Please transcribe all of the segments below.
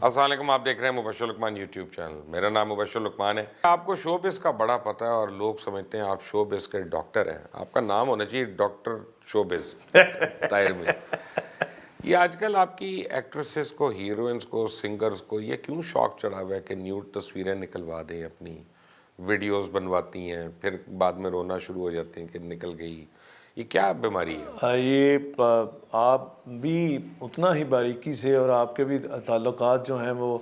السلام علیکم، آپ دیکھ رہے ہیں مبشر لقمان یوٹیوب چینل. میرا نام مبشر لقمان ہے. آپ کو شو بز کا بڑا پتہ ہے اور لوگ سمجھتے ہیں آپ شو بز کے ڈاکٹر ہیں. آپ کا نام ہونا چاہیے ڈاکٹر شو بز طاہر میں. یہ آج کل آپ کی ایکٹریسز کو، ہیروئنس کو، سنگرز کو یہ کیوں شوق چڑھا ہوا ہے کہ نیوڈ تصویریں نکلوا دیں، اپنی ویڈیوز بنواتی ہیں، پھر بعد میں رونا شروع ہو جاتے ہیں کہ نکل گئی؟ یہ کیا بیماری ہے؟ یہ آپ بھی اتنا ہی باریکی سے، اور آپ کے بھی تعلقات جو ہیں وہ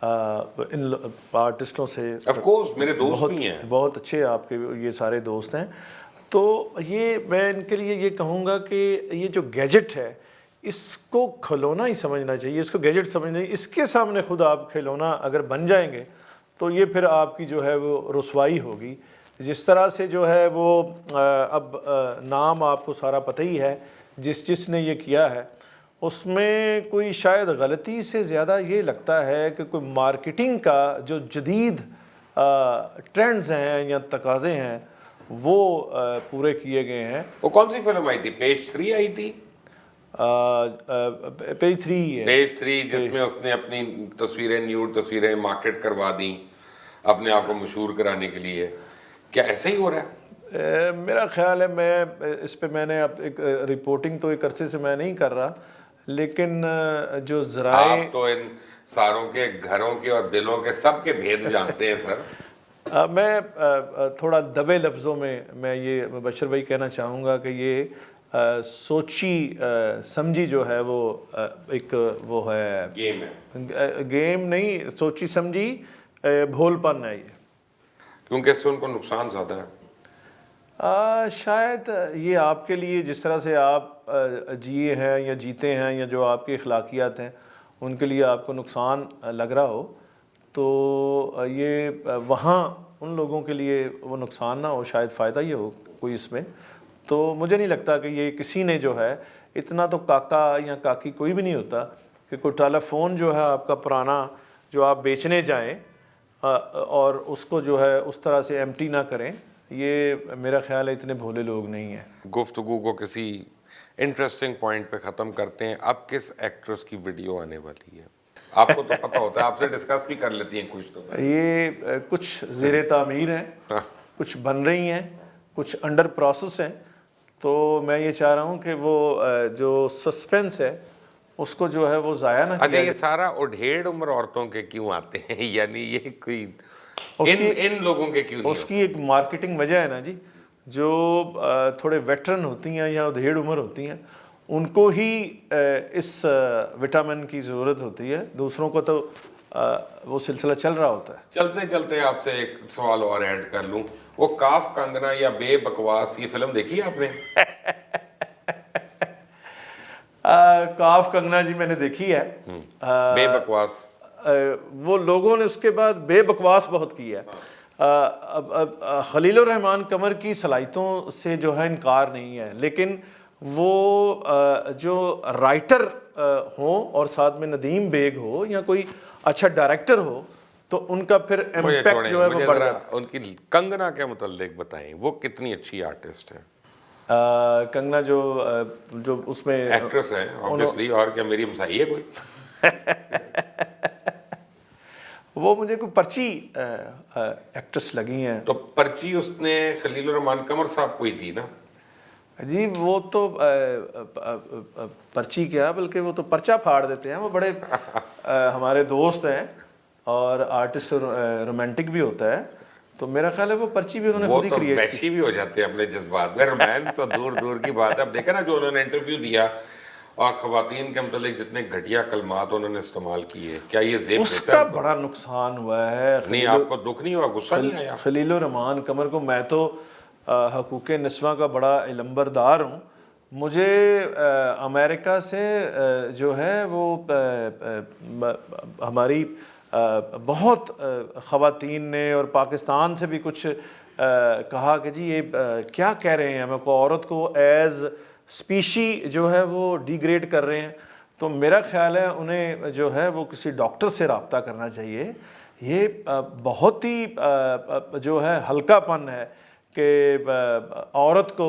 ان آرٹسٹوں سے آف کورس میرے دوست بھی ہیں. بہت اچھے آپ کے یہ سارے دوست ہیں. تو یہ میں ان کے لیے یہ کہوں گا کہ یہ جو گیجٹ ہے اس کو کھلونا ہی سمجھنا چاہیے، اس کو گیجٹ سمجھنا چاہیے. اس کے سامنے خود آپ کھلونا اگر بن جائیں گے تو یہ پھر آپ کی جو ہے وہ رسوائی ہوگی. جس طرح سے جو ہے وہ اب نام آپ کو سارا پتہ ہی ہے، جس نے یہ کیا ہے اس میں کوئی شاید غلطی سے زیادہ یہ لگتا ہے کہ کوئی مارکیٹنگ کا جو جدید ٹرینڈز ہیں یا تقاضے ہیں وہ پورے کیے گئے ہیں. وہ کون سی فلم آئی تھی؟ پیج 3 آئی تھی. پیج 3 ہے. پیج 3 جس میں اس نے اپنی تصویریں، نیوڈ تصویریں مارکیٹ کروا دیں اپنے آپ کو مشہور کرانے کے لیے. کیا ایسا ہی ہو رہا ہے؟ میرا خیال ہے، میں اس پہ میں نے اب ایک رپورٹنگ تو ایک عرصے سے میں نہیں کر رہا، لیکن جو ذرائع، آپ تو ان ساروں کے گھروں کے اور دلوں کے سب کے بھید جانتے ہیں سر. میں تھوڑا دبے لفظوں میں یہ مبشر بھائی کہنا چاہوں گا کہ یہ سوچی سمجھی جو ہے وہ ایک وہ ہے گیم ہے. گیم نہیں، سوچی سمجھی بھول پن ہے یہ. کیونکہ اس سے ان کو نقصان زیادہ ہے. شاید یہ آپ کے لیے جس طرح سے آپ جیے ہیں یا جیتے ہیں یا جو آپ کی اخلاقیات ہیں ان کے لیے آپ کو نقصان لگ رہا ہو، تو یہ وہاں ان لوگوں کے لیے وہ نقصان نہ ہو، شاید فائدہ ہی ہو کوئی اس میں. تو مجھے نہیں لگتا کہ یہ کسی نے جو ہے اتنا تو کاکا یا کاکی کوئی بھی نہیں ہوتا کہ کوئی ٹیلی فون جو ہے آپ کا پرانا جو آپ بیچنے جائیں اور اس کو جو ہے اس طرح سے ایمٹی نہ کریں. یہ میرا خیال ہے اتنے بھولے لوگ نہیں ہیں. گفتگو کو کسی انٹرسٹنگ پوائنٹ پہ ختم کرتے ہیں. اب کس ایکٹریس کی ویڈیو آنے والی ہے؟ آپ کو تو پتہ ہوتا ہے، آپ سے ڈسکس بھی کر لیتی ہیں کچھ. تو یہ کچھ زیر تعمیر ہیں، کچھ بن رہی ہیں، کچھ انڈر پروسیس ہیں. تو میں یہ چاہ رہا ہوں کہ وہ جو سسپینس ہے اس کو جو ہے وہ ضائع نہ کیا اچھا، یہ سارا اڈھیڑ عمر عورتوں کے کیوں آتے ہیں؟ یعنی یہ کوئی ان لوگوں کے کیوں نہیں؟ اس کی ایک مارکیٹنگ وجہ ہے نا جی. جو تھوڑے ویٹرن ہوتی ہیں یا ادھیڑ عمر ہوتی ہیں ان کو ہی اس وٹامن کی ضرورت ہوتی ہے، دوسروں کو تو وہ سلسلہ چل رہا ہوتا ہے. چلتے چلتے آپ سے ایک سوال اور ایڈ کر لوں. وہ کاف کنگنا یا بے بکواس، یہ فلم دیکھی ہے آپ نے؟ کاف کنگنا جی میں نے دیکھی ہے. بے بکواس وہ لوگوں نے اس کے بعد بے بکواس بہت کی ہے. خلیل الرحمان قمر کی صلاحیتوں سے جو ہے انکار نہیں ہے، لیکن وہ جو رائٹر ہوں اور ساتھ میں ندیم بیگ ہو یا کوئی اچھا ڈائریکٹر ہو تو ان کا پھر امپیکٹ جو ہے وہ بڑھ جاتا ہے. ان کی کنگنا کے متعلق بتائیں، وہ کتنی اچھی آرٹسٹ ہے. کنگنا جو اس میں ایکٹریس ہے obviously، اور کیا میری ہمسائی ہے کوئی؟ وہ مجھے کوئی پرچی ایکٹریس لگی ہیں. تو پرچی اس نے خلیل الرحمان قمر صاحب کو ہی دی نا جی. وہ تو پرچی کیا بلکہ وہ تو پرچہ پھاڑ دیتے ہیں. وہ بڑے ہمارے دوست ہیں اور آرٹسٹ رومانٹک بھی ہوتا ہے، تو میرا خیال ہے وہ پرچی بھی انہوں نے خود ہی کریٹ کی. وہ تو وحشی بھی ہو جاتے ہیں اپنے جذبات میں. رومانس تو دور دور کی بات ہے. اب دیکھا نا جو انہوں نے انٹرویو دیا اور خواتین کے متعلق جتنے گھٹیا کلمات انہوں نے استعمال کیے، کیا یہ زیب اس کا بڑا نقصان ہوا ہے. نہیں آپ کو دکھ نہیں ہوا، غصہ نہیں آیا؟ خلیل الرحمان قمر کو، میں تو حقوق نسواں کا بڑا علمبردار ہوں. مجھے امریکہ سے جو ہے وہ ہماری بہت خواتین نے اور پاکستان سے بھی کچھ کہا کہ جی یہ کیا کہہ رہے ہیں، ہمیں کو عورت کو ایز اسپیشی جو ہے وہ ڈیگریڈ کر رہے ہیں. تو میرا خیال ہے انہیں جو ہے وہ کسی ڈاکٹر سے رابطہ کرنا چاہیے. یہ بہت ہی جو ہے ہلکا پن ہے کہ عورت کو